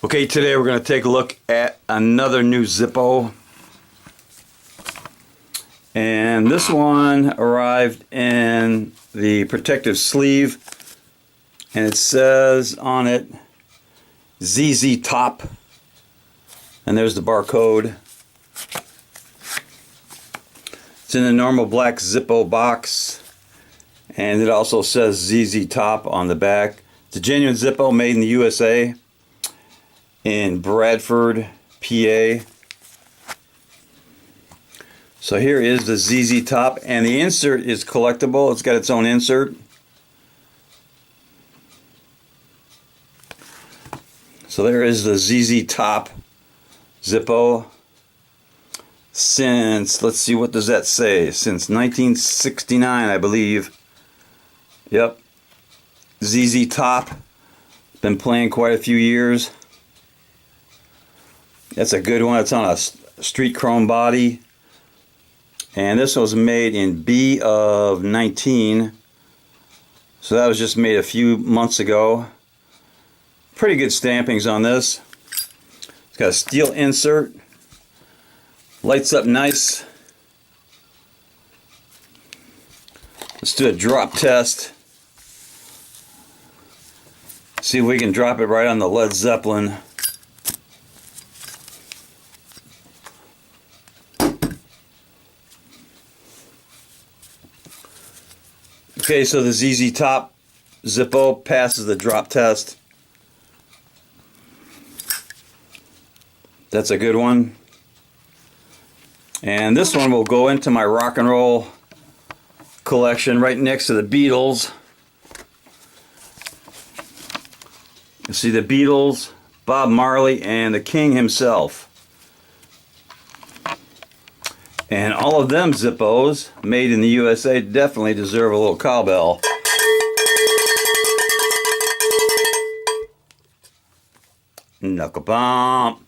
Okay, today we're going to take a look at another new Zippo. And this one arrived in the protective sleeve. And it says on it, ZZ-Top. And there's the barcode. It's in the normal black Zippo box. And it also says ZZ-Top on the back. It's a genuine Zippo made in the USA. In Bradford, PA. So here is the ZZ-Top, and the insert is collectible. It's got its own insert. So there is the ZZ-Top Zippo. Since, let's see, what does that say? Since 1969, I believe. Yep. ZZ-Top. Been playing quite a few years. That's a good one. It's on a street chrome body. And this was made in B of 19. So that was just made a few months ago. Pretty good stampings on this. It's got a steel insert. Lights up nice. Let's do a drop test. See if we can drop it right on the Led Zeppelin. Okay, so the ZZ-Top Zippo passes the drop test. That's a good one. And this one will go into my rock and roll collection right next to the Beatles. You see the Beatles, Bob Marley, and the King himself. And all of them Zippos, made in the USA, definitely deserve a little cowbell. Knuckle bump.